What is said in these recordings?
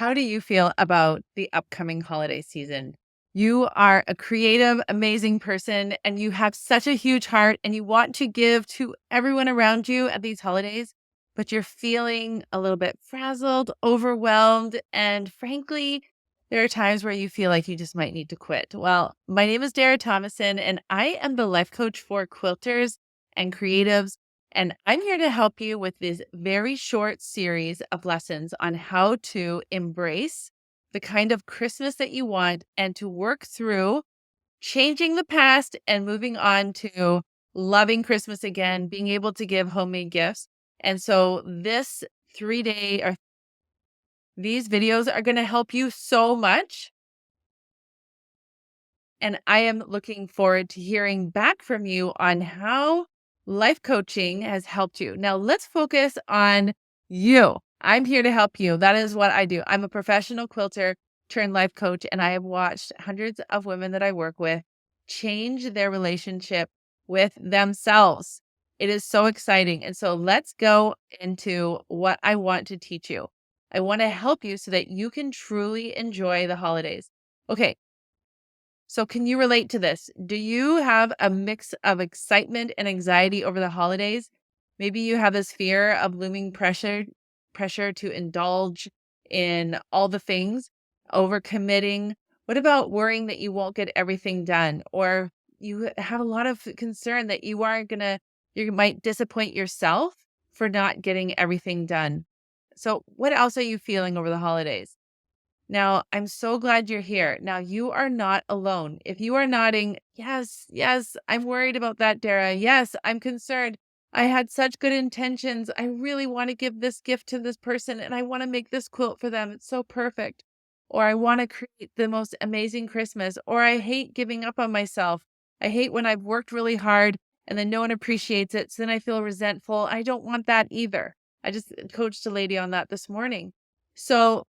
How do you feel about the upcoming holiday season? You are a creative, amazing person, and you have such a huge heart, and you want to give to everyone around you at these holidays, but you're feeling a little bit frazzled, overwhelmed, and frankly, there are times where you feel like you just might need to quit. Well, my name is Dara Tomasson, and I am the life coach for quilters and creatives. And I'm here to help you with this very short series of lessons on how to embrace the kind of Christmas that you want and to work through changing the past and moving on to loving Christmas again, being able to give homemade gifts. And so this 3 day or these videos are going to help you so much. And I am looking forward to hearing back from you on how life coaching has helped you. Now, let's focus on you. I'm here to help you. That is what I do. I'm a professional quilter turned life coach, and I have watched hundreds of women that I work with change their relationship with themselves. It is so exciting. And so let's go into what I want to teach you. I want to help you so that you can truly enjoy the holidays. Okay, so can you relate to this? Do you have a mix of excitement and anxiety over the holidays? Maybe you have this fear of looming pressure to indulge in all the things, overcommitting. What about worrying that you won't get everything done? Or you have a lot of concern that you might disappoint yourself for not getting everything done. So what else are you feeling over the holidays? Now, I'm so glad you're here. Now, you are not alone. If you are nodding, yes, yes, I'm worried about that, Dara. Yes, I'm concerned. I had such good intentions. I really want to give this gift to this person and I want to make this quilt for them. It's so perfect. Or I want to create the most amazing Christmas. Or I hate giving up on myself. I hate when I've worked really hard and then no one appreciates it. So then I feel resentful. I don't want that either. I just coached a lady on that this morning. So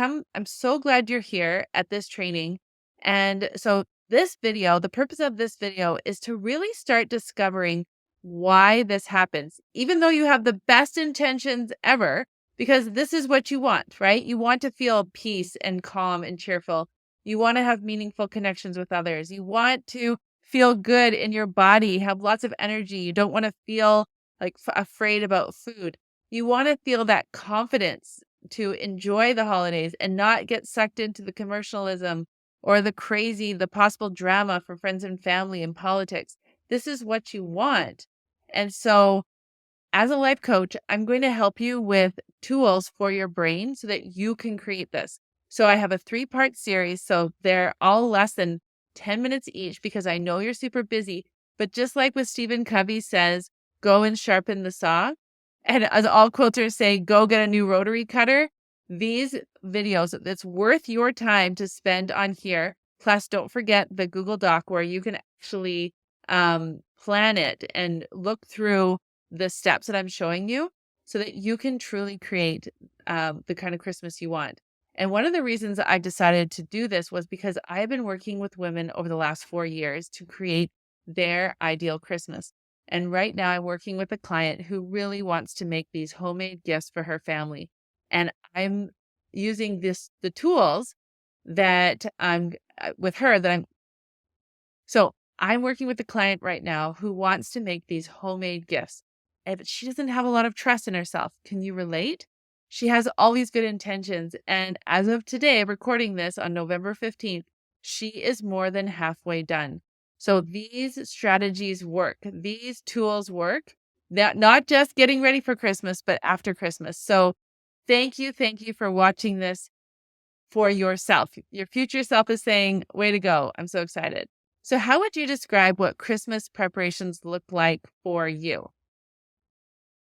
I'm so glad you're here at this training. And so the purpose of this video is to really start discovering why this happens, even though you have the best intentions ever, because this is what you want, right? You want to feel peace and calm and cheerful. You want to have meaningful connections with others. You want to feel good in your body, have lots of energy. You don't want to feel like afraid about food. You want to feel that confidence to enjoy the holidays and not get sucked into the commercialism or the possible drama for friends and family and politics. This is what you want. And so, as a life coach, I'm going to help you with tools for your brain so that you can create this. So, I have a 3-part series. So, they're all less than 10 minutes each because I know you're super busy. But just like what Stephen Covey says, go and sharpen the saw. And as all quilters say, go get a new rotary cutter. These videos, it's worth your time to spend on here. Plus, don't forget the Google Doc where you can actually plan it and look through the steps that I'm showing you so that you can truly create the kind of Christmas you want. And one of the reasons I decided to do this was because I've been working with women over the last 4 years to create their ideal Christmas. And right now I'm working with a client who really wants to make these homemade gifts for her family. And I'm using the tools that I'm with her that I'm so I'm working with a client right now who wants to make these homemade gifts. But she doesn't have a lot of trust in herself. Can you relate? She has all these good intentions. And as of today, recording this on November 15th, she is more than halfway done. So these strategies work. These tools work. That not just getting ready for Christmas, but after Christmas. So thank you. Thank you for watching this for yourself. Your future self is saying, way to go. I'm so excited. So how would you describe what Christmas preparations look like for you?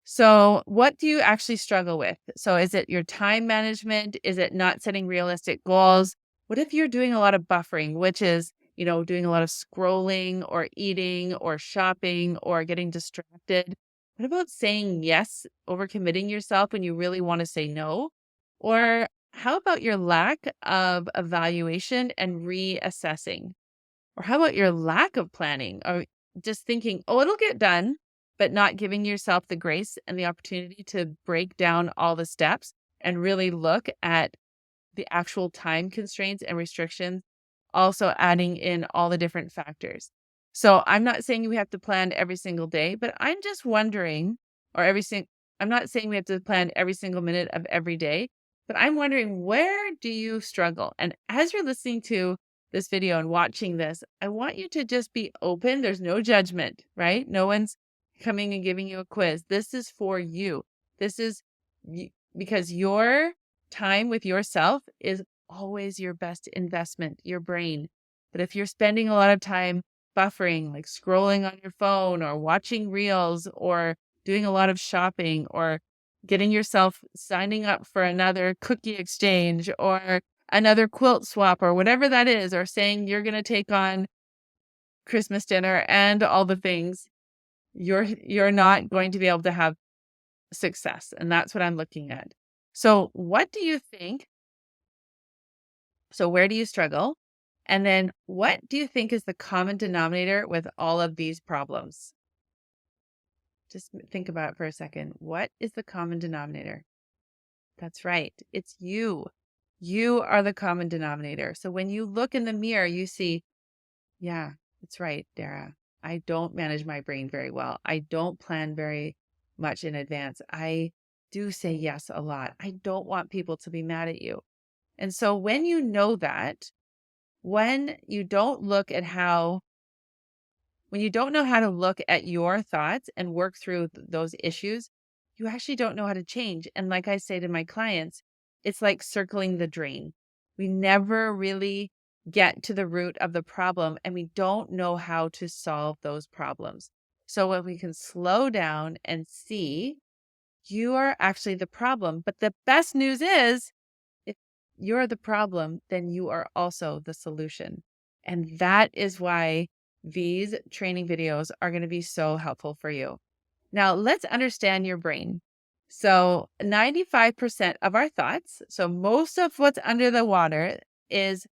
So what do you actually struggle with? So is it your time management? Is it not setting realistic goals? What if you're doing a lot of buffering, which is, doing a lot of scrolling or eating or shopping or getting distracted? What about saying yes, overcommitting yourself when you really want to say no? Or how about your lack of evaluation and reassessing? Or how about your lack of planning or just thinking, oh, it'll get done, but not giving yourself the grace and the opportunity to break down all the steps and really look at the actual time constraints and restrictions, also adding in all the different factors. So I'm not saying we have to plan every single day, but I'm just wondering, or I'm not saying we have to plan every single minute of every day, but I'm wondering, where do you struggle? And as you're listening to this video and watching this, I want you to just be open. There's no judgment, right? No one's coming and giving you a quiz. This is for you. This is because your time with yourself is always your best investment, your brain. But if you're spending a lot of time buffering, like scrolling on your phone or watching reels or doing a lot of shopping or getting yourself signing up for another cookie exchange or another quilt swap or whatever that is, or saying you're going to take on Christmas dinner and all the things, you're not going to be able to have success. And that's what I'm looking at. So what do you think? So where do you struggle? And then what do you think is the common denominator with all of these problems? Just think about it for a second. What is the common denominator? That's right. It's you. You are the common denominator. So when you look in the mirror, you see, yeah, that's right, Dara. I don't manage my brain very well. I don't plan very much in advance. I do say yes a lot. I don't want people to be mad at you. And so when you know that, when you don't look at how when you don't know how to look at your thoughts and work through those issues, you actually don't know how to change. And like I say to my clients, it's like circling the drain. We never really get to the root of the problem and we don't know how to solve those problems. So when we can slow down and see, you are actually the problem. But the best news is, if you're the problem, then you are also the solution. And that is why these training videos are going to be so helpful for you. Now, let's understand your brain. So 95% of our thoughts, so most of what's under the water, is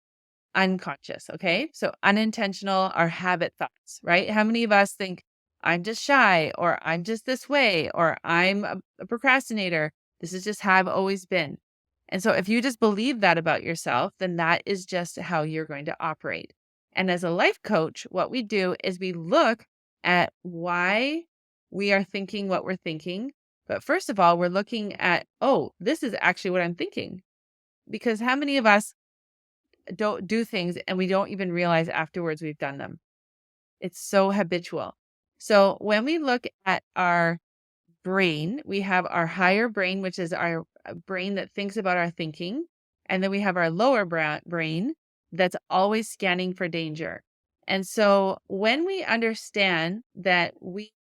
unconscious. Okay. So unintentional are habit thoughts, right? How many of us think, I'm just shy, or I'm just this way, or I'm a procrastinator? This is just how I've always been. And so if you just believe that about yourself, then that is just how you're going to operate. And as a life coach, what we do is we look at why we are thinking what we're thinking. But first of all, we're looking at, oh, this is actually what I'm thinking. Because how many of us don't do things and we don't even realize afterwards we've done them? It's so habitual. So when we look at our brain, we have our higher brain, which is our brain that thinks about our thinking. And then we have our lower brain that's always scanning for danger. And so when we understand that we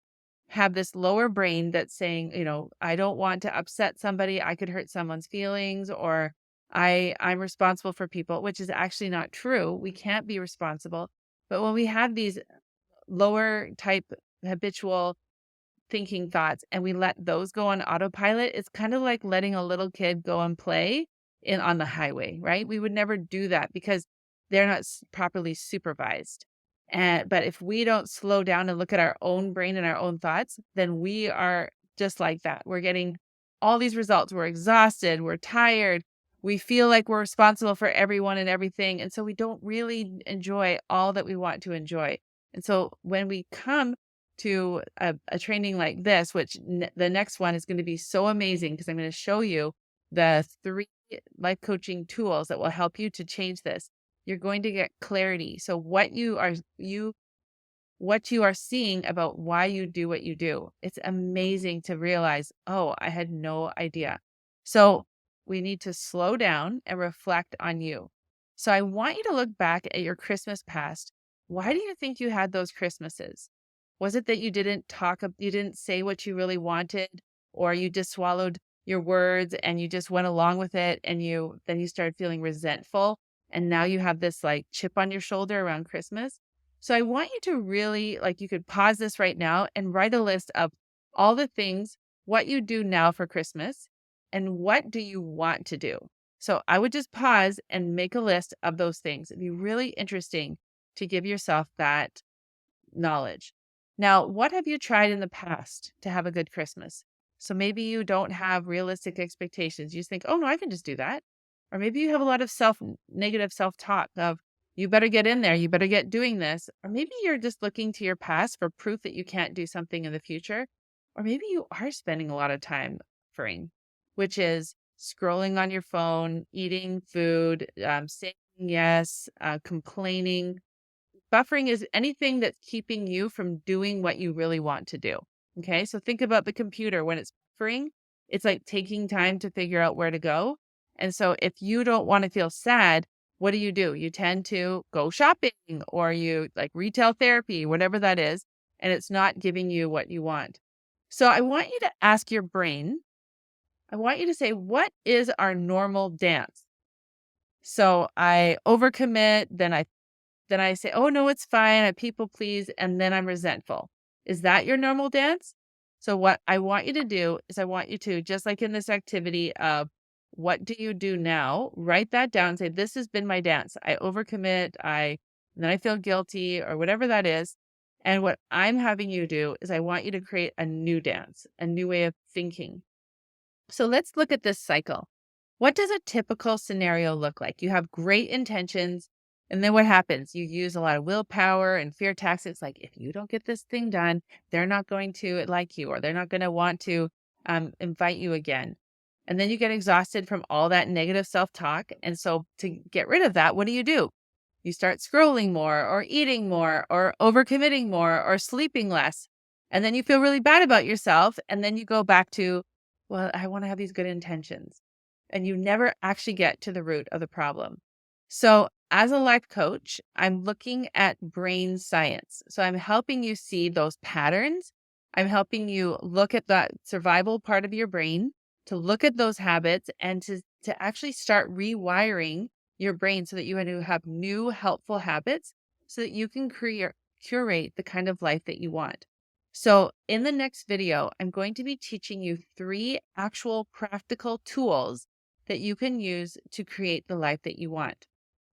have this lower brain that's saying, I don't want to upset somebody, I could hurt someone's feelings, or I'm responsible for people, which is actually not true. We can't be responsible. But when we have these lower type habitual thinking thoughts and we let those go on autopilot, it's kind of like letting a little kid go and play on the highway, right? We would never do that because they're not properly supervised. But if we don't slow down and look at our own brain and our own thoughts, then we are just like that. We're getting all these results. We're exhausted. We're tired. We feel like we're responsible for everyone and everything. And so we don't really enjoy all that we want to enjoy. And so when we come to a training like this, which the next one is going to be so amazing because I'm going to show you the 3 life coaching tools that will help you to change this. You're going to get clarity. So what you are seeing about why you do what you do. It's amazing to realize, oh, I had no idea. So we need to slow down and reflect on you. So I want you to look back at your Christmas past. Why do you think you had those Christmases? Was it that you didn't say what you really wanted, or you just swallowed your words and you just went along with it, and then you started feeling resentful, and now you have this like chip on your shoulder around Christmas? So I want you to really, you could pause this right now and write a list of all the things, what you do now for Christmas, and what do you want to do? So I would just pause and make a list of those things. It'd be really interesting to give yourself that knowledge. Now, what have you tried in the past to have a good Christmas? So maybe you don't have realistic expectations. You just think, oh no, I can just do that. Or maybe you have a lot of negative self-talk of, you better get in there, you better get doing this. Or maybe you're just looking to your past for proof that you can't do something in the future. Or maybe you are spending a lot of time buffering, which is scrolling on your phone, eating food, saying yes, complaining. Buffering is anything that's keeping you from doing what you really want to do. Okay. So think about the computer when it's buffering, it's like taking time to figure out where to go. And so if you don't want to feel sad, what do? You tend to go shopping or you like retail therapy, whatever that is, and it's not giving you what you want. So I want you to ask your brain, I want you to say, what is our normal dance? So I overcommit, then I say, "Oh, no, it's fine. I people please," and then I'm resentful. Is that your normal dance? So what I want you to do is I want you to, just like in this activity of what do you do now, write that down and say, "This has been my dance. I overcommit, and then I feel guilty," or whatever that is. And what I'm having you do is I want you to create a new dance, a new way of thinking. So let's look at this cycle. What does a typical scenario look like? You have great intentions, and then what happens? You use a lot of willpower and fear tactics. Like, if you don't get this thing done, they're not going to like you, or they're not going to want to invite you again. And then you get exhausted from all that negative self talk. And so, to get rid of that, what do? You start scrolling more, or eating more, or overcommitting more, or sleeping less. And then you feel really bad about yourself. And then you go back to, well, I want to have these good intentions. And you never actually get to the root of the problem. So, as a life coach, I'm looking at brain science. So, I'm helping you see those patterns. I'm helping you look at that survival part of your brain, to look at those habits and to actually start rewiring your brain so that you have new helpful habits so that you can curate the kind of life that you want. So, in the next video, I'm going to be teaching you 3 actual practical tools that you can use to create the life that you want.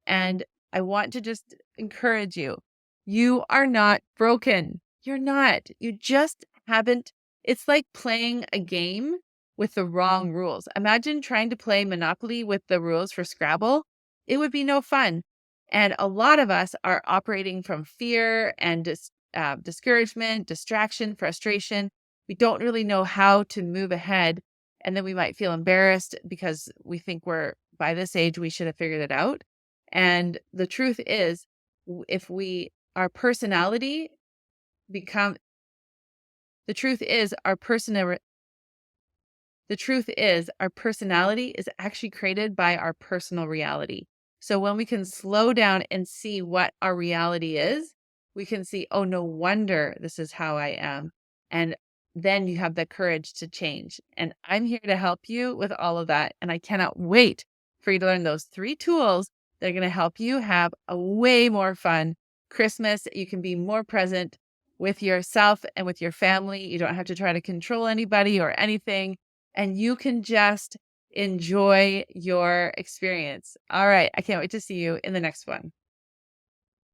And I want to just encourage you. You are not broken. You're not. You just haven't. It's like playing a game with the wrong rules. Imagine trying to play Monopoly with the rules for Scrabble. It would be no fun. And a lot of us are operating from fear and discouragement, distraction, frustration. We don't really know how to move ahead. And then we might feel embarrassed because we think we're by this age, we should have figured it out. And the truth is, if our personality become, the truth is, our personality is actually created by our personal reality. So when we can slow down and see what our reality is, we can see, oh, no wonder this is how I am. And then you have the courage to change. And I'm here to help you with all of that. And I cannot wait for you to learn those 3 tools that are going to help you have a way more fun Christmas. You can be more present with yourself and with your family. You don't have to try to control anybody or anything. And you can just enjoy your experience. All right. I can't wait to see you in the next one.